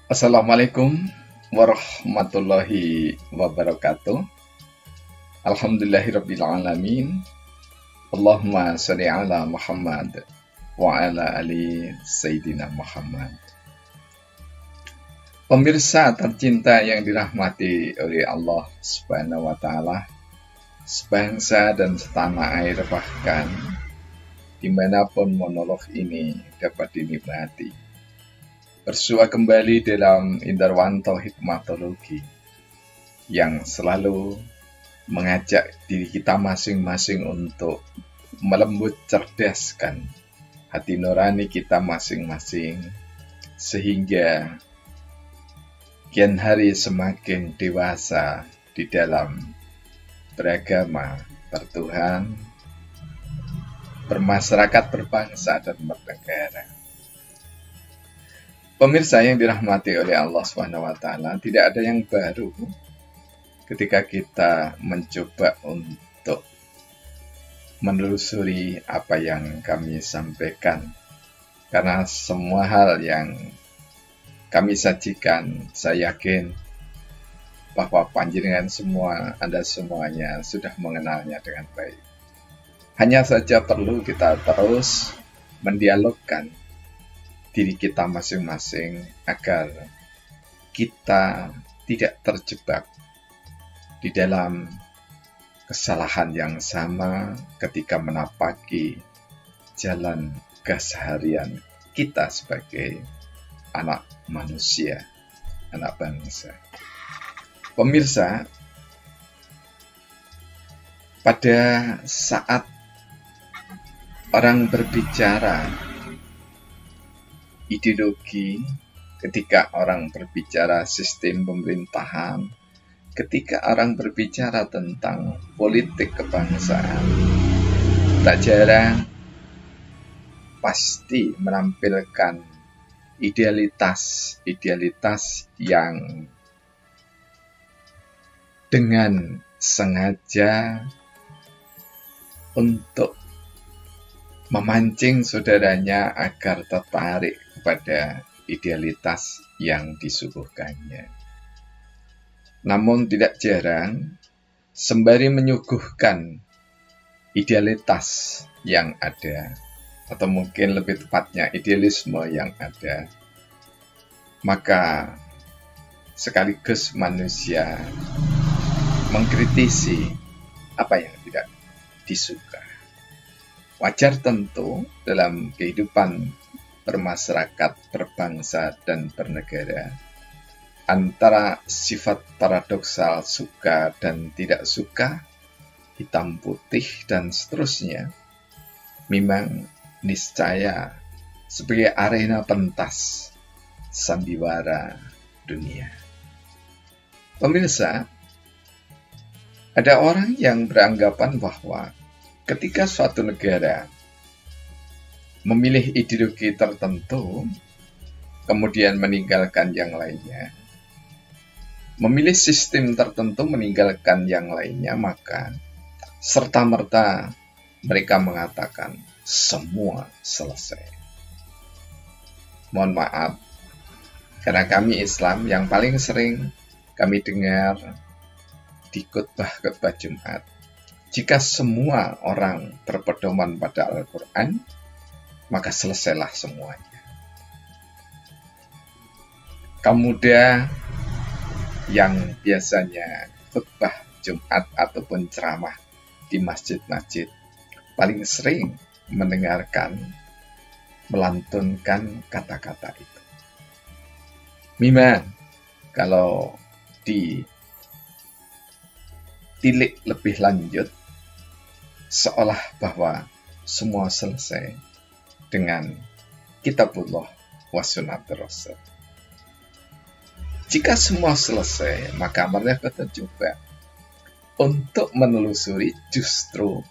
Assalamualaikum warahmatullahi wabarakatuh. Alhamdulillahirrabbilalamin. Allahumma sholli ala Muhammad wa ala ali Sayyidina Muhammad. Pemirsa tercinta yang dirahmati oleh Allah Subhanahu wa Ta'ala, sebangsa dan setanah air, bahkan dimanapun monolog ini dapat dinikmati. Bersua kembali dalam Indarwanto Hikmatologi yang selalu mengajak diri kita masing-masing untuk melembut cerdaskan hati nurani kita masing-masing, sehingga kian hari semakin dewasa di dalam beragama, bertuhan, bermasyarakat, berbangsa, dan bernegara. Pemirsa yang dirahmati oleh Allah SWT, tidak ada yang baru ketika kita mencoba untuk menelusuri apa yang kami sampaikan. Karena semua hal yang kami sajikan, saya yakin bahwa panjenengan semua, Anda semuanya sudah mengenalnya dengan baik. Hanya saja perlu kita terus mendialogkan diri kita masing-masing agar kita tidak terjebak di dalam kesalahan yang sama ketika menapaki jalan keseharian kita sebagai anak manusia, anak bangsa. Pemirsa, pada saat orang berbicara ideologi, ketika orang berbicara sistem pemerintahan, ketika orang berbicara tentang politik kebangsaan, tak jarang pasti menampilkan idealitas yang dengan sengaja untuk memancing saudaranya agar tertarik kepada idealitas yang disuguhkannya. Namun tidak jarang, sembari menyuguhkan idealitas yang ada, atau mungkin lebih tepatnya idealisme yang ada, maka sekaligus manusia mengkritisi apa yang tidak disuka. Wajar tentu dalam kehidupan bermasyarakat, berbangsa, dan bernegara, antara sifat paradoksal suka dan tidak suka, hitam putih, dan seterusnya, memang niscaya sebagai arena pentas sandiwara dunia. Pemirsa, ada orang yang beranggapan bahwa ketika suatu negara memilih ideologi tertentu, kemudian meninggalkan yang lainnya, memilih sistem tertentu, meninggalkan yang lainnya, maka serta-merta mereka mengatakan semua selesai. Mohon maaf, karena kami Islam, yang paling sering kami dengar di khutbah Jumat, jika semua orang berpedoman pada Al-Quran, maka selesailah semuanya. Kemudian yang biasanya khutbah Jumat ataupun ceramah di masjid-masjid paling sering mendengarkan, melantunkan kata-kata itu. Memang kalau ditilik lebih lanjut, seolah bahwa semua selesai dengan kitabullah wa sunnatur rasul. Jika semua selesai, maka mereka tercoba untuk menelusuri justru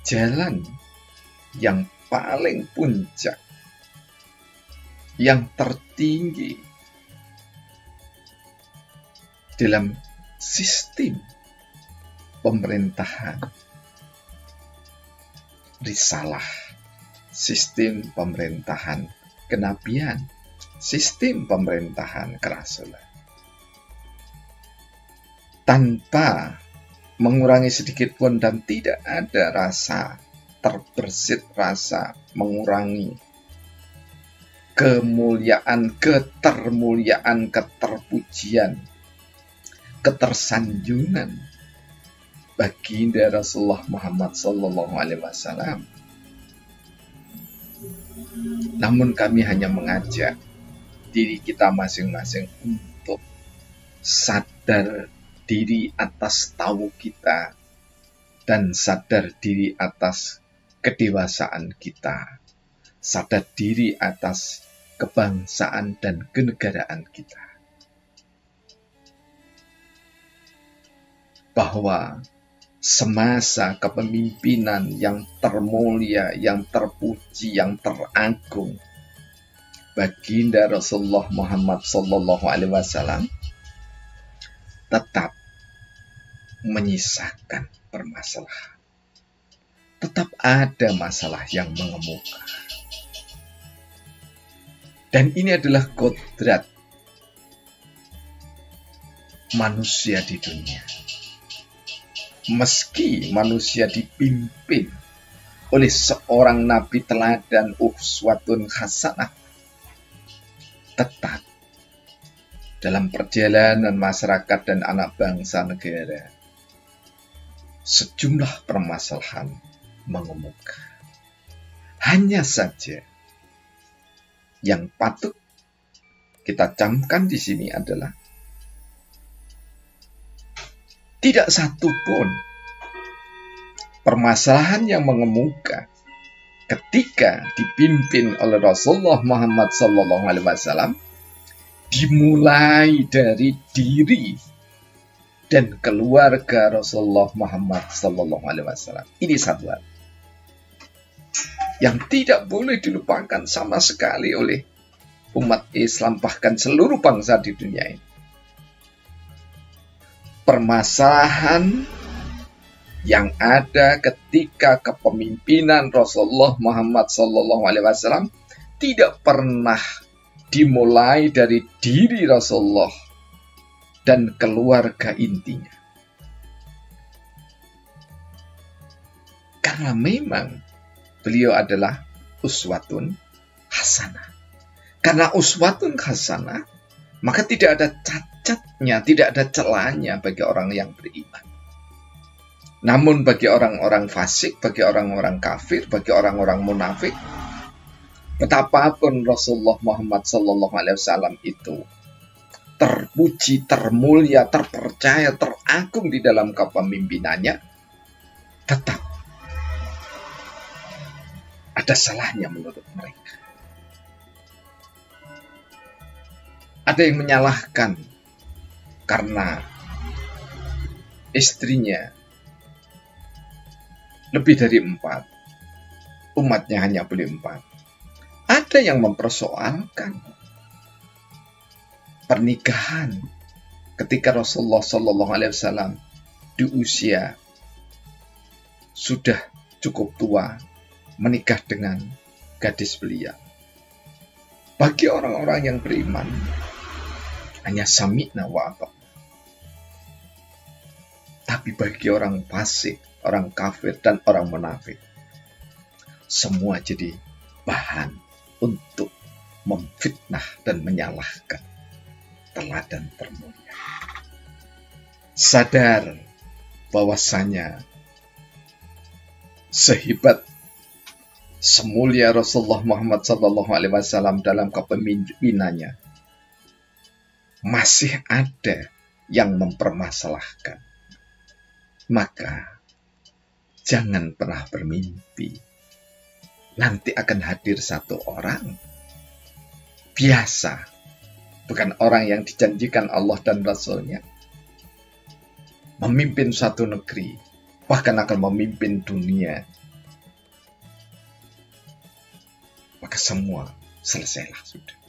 jalan yang paling puncak, yang tertinggi dalam sistem pemerintahan, risalah, sistem pemerintahan kenabian, sistem pemerintahan kerasulan. Tanpa mengurangi sedikit pun dan tidak ada rasa terbersit, rasa mengurangi kemuliaan, ketermuliaan, keterpujian, ketersanjungan baginda Rasulullah Muhammad Sallallahu Alaihi Wasallam. Namun kami hanya mengajak diri kita masing-masing untuk sadar diri atas tahu kita dan sadar diri atas kedewasaan kita, sadar diri atas kebangsaan dan kenegaraan kita. Bahwa semasa kepemimpinan yang termulia, yang terpuji, yang teragung baginda Rasulullah Muhammad Sallallahu Alaihi Wasallam tetap menyisakan permasalahan. Tetap ada masalah yang mengemuka. Dan ini adalah kodrat manusia di dunia. Meski manusia dipimpin oleh seorang nabi teladan uswatun hasanah, tetap dalam perjalanan masyarakat dan anak bangsa negara, sejumlah permasalahan mengemuka. Hanya saja yang patut kita camkan di sini adalah tidak satu pun permasalahan yang mengemuka ketika dipimpin oleh Rasulullah Muhammad Sallallahu Alaihi Wasallam dimulai dari diri dan keluarga Rasulullah Muhammad Sallallahu Alaihi Wasallam. Ini satu hal yang tidak boleh dilupakan sama sekali oleh umat Islam, bahkan seluruh bangsa di dunia ini. Permasalahan yang ada ketika kepemimpinan Rasulullah Muhammad Sallallahu Alaihi Wasallam tidak pernah dimulai dari diri Rasulullah dan keluarga intinya. Karena memang beliau adalah uswatun hasanah. Karena uswatun hasanah, maka tidak ada cacatnya, tidak ada celahnya bagi orang yang beriman. Namun bagi orang-orang fasik, bagi orang-orang kafir, bagi orang-orang munafik, betapapun Rasulullah Muhammad Sallallahu Alaihi Wasallam itu terpuji, termulia, terpercaya, teragung di dalam kepemimpinannya, tetap ada salahnya menurut mereka. Ada yang menyalahkan karena istrinya lebih dari 4, umatnya hanya boleh 4. Ada yang mempersoalkan pernikahan ketika Rasulullah Sallallahu Alaihi Wasallam di usia sudah cukup tua menikah dengan gadis belia. Bagi orang-orang yang beriman hanya sami'na wa ata'na. Tapi bagi orang fasik, orang kafir, dan orang munafik, semua jadi bahan untuk memfitnah dan menyalahkan teladan termulia. Sadar bahwasanya sehebat semulia Rasulullah Muhammad Sallallahu Alaihi Wasallam dalam kepemimpinannya, masih ada yang mempermasalahkan. Maka jangan pernah bermimpi nanti akan hadir satu orang biasa, bukan orang yang dijanjikan Allah dan Rasulnya, memimpin suatu negeri, bahkan akan memimpin dunia. Maka semua selesailah sudah.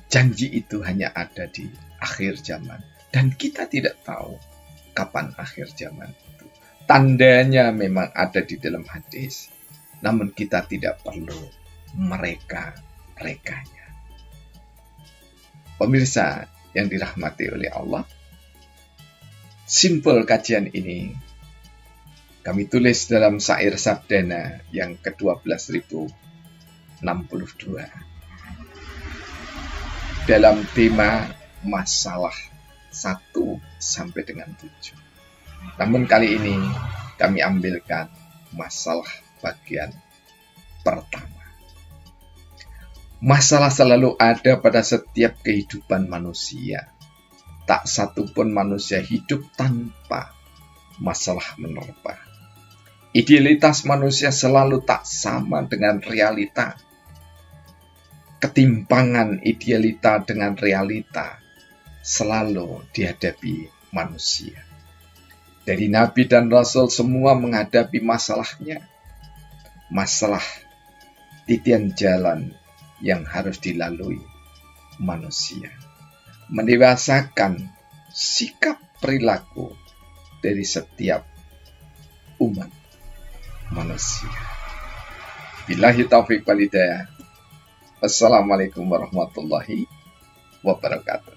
Janji itu hanya ada di akhir zaman. Dan kita tidak tahu kapan akhir zaman itu. Tandanya memang ada di dalam hadis. Namun kita tidak perlu mereka-rekanya. Pemirsa yang dirahmati oleh Allah, simpel kajian ini kami tulis dalam syair Sabdana yang ke-12.062 dalam tema masalah 1 sampai dengan 7. Namun kali ini kami ambilkan masalah bagian pertama. Masalah selalu ada pada setiap kehidupan manusia. Tak satu pun manusia hidup tanpa masalah menerpa. Idealitas manusia selalu tak sama dengan realita. Ketimpangan idealita dengan realita selalu dihadapi manusia. Dari Nabi dan Rasul semua menghadapi masalahnya. Masalah titian jalan yang harus dilalui manusia. Mendewasakan sikap perilaku dari setiap umat manusia. Billahi taufiq wal hidayah. Wassalamualaikum warahmatullahi wabarakatuh.